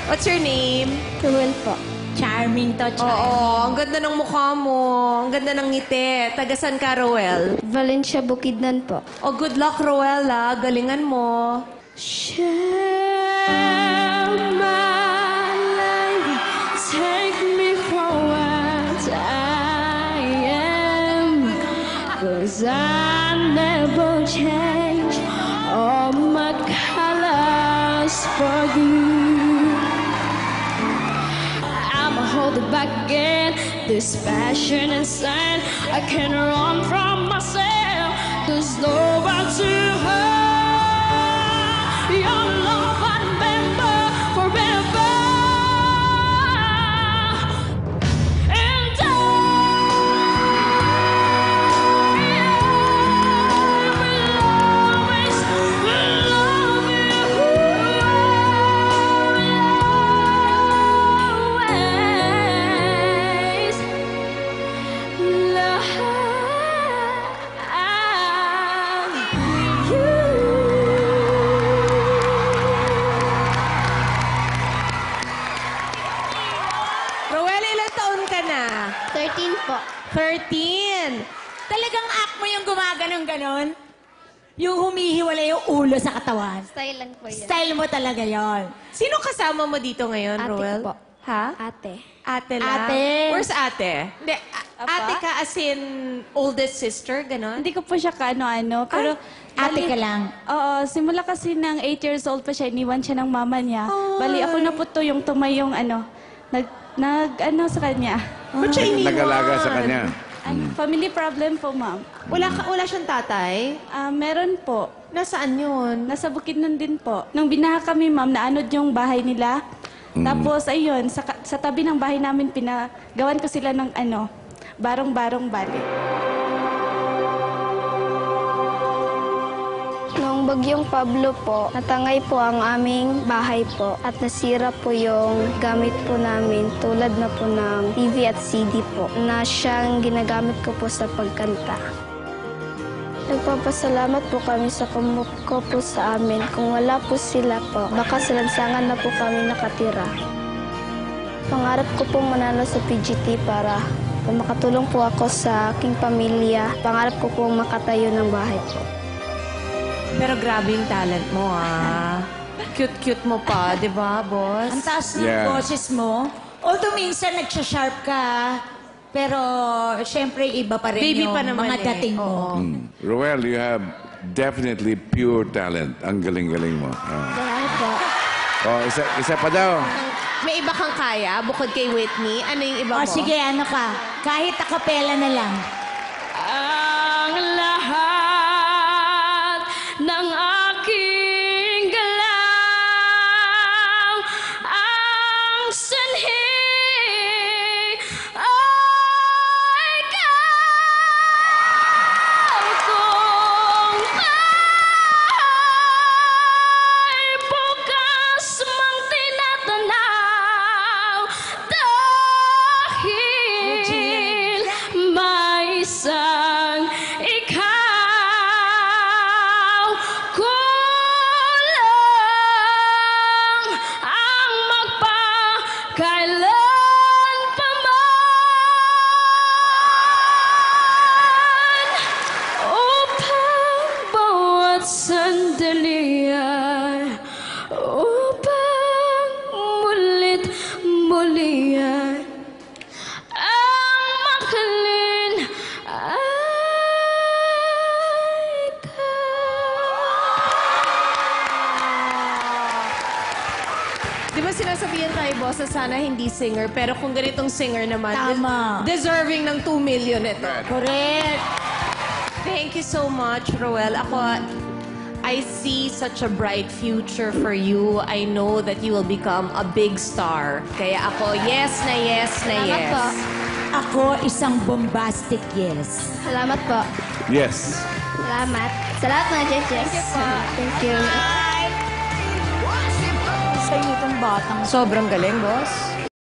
What's your name? Ruel po. Charming to, charming. Oo, ang ganda ng mukha mo. Ang ganda ng ngiti. Tagasan ka, Roel? Valencia Bukidnon po. Oh, good luck, Roel, ah. Galingan mo. Share my life, take me for what I am, 'cause I never change all my colors for you. I'ma hold it back again, this passion inside, I can't run from myself, there's no one to hurt. Your love I remember forever. And I will always love you. Roel, ilang taon ka na? 13 po. 13. Talagang act mo yung gumaganong-ganon? Yung humihiwala yung ulo sa katawan? Style lang po yan. Style mo talaga yon. Sino kasama mo dito ngayon, Ate Roel? ko po. Ha? Ate. Ate lang? Ate. Where's ate? Hindi, ate ka as in oldest sister, ganon? Hindi ko po siya kaano-ano, pero... Ate ka lang. Oo, simula kasi ng 8 years old pa siya, iniwan siya ng mama niya. Ay. Bali, ako na po to yung tumayong ano sa kanya. Ba't siya iniwan? Nag-alaga sa kanya. Family problem po, ma'am. Wala siyang tatay? Meron po. Nasaan yun? Nasa Bukidnon din po. Nung binaha kami, ma'am, naanod yung bahay nila. Tapos, ayun, sa tabi ng bahay namin, pinagawan ko sila ng barong-barong bali. Noong bagyong Pablo po, natangay po ang aming bahay po at nasira po yung gamit po namin tulad na po ng TV at CD po na siyang ginagamit ko po sa pagkanta. Nagpapasalamat po kami sa kamukho po sa amin. Kung wala po sila po, baka sa lansangan na po kami nakatira. Pangarap ko pong manalo sa PGT para makatulong po ako sa aking pamilya. Pangarap ko pong makatayo ng bahay po. Pero grabe yung talent mo, ah. Cute-cute mo pa, di ba, boss? Ang taas ng Yeah. boses mo. Although minsan nagsha-sharp ka, pero syempre iba pa rin Baby yung pa naman mga eh. dating mo. Roel, you have definitely pure talent. Ang galing-galing mo. Salamat po. Oh, isa pa daw. May iba kang kaya, bukod kay Whitney. Ano yung iba mo? O sige, ano ka? Kahit akapela na lang. Ang lahat ng aking galaw, ang sanhi ay ikaw. Kung ay bukas mang tinatanaw, dahil may isang ikaw, kulang ang magpakailan pa man upang bawat sandali ay upang mulit-muli ay ang mahalin ay Di ba sinasabihan tayo, boss, na sana hindi singer, pero kung ganitong singer naman, Tama. deserving ng 2 million ito. Correct. Thank you so much, Roel. Ako, I see such a bright future for you. I know that you will become a big star. Kaya ako, yes na yes na Salamat yes. po. Ako isang bombastic yes. Salamat po. Yes. Salamat. Salamat mga judges. Thank you po. Thank you. Sa'yo itong batang Sobrang galing, boss.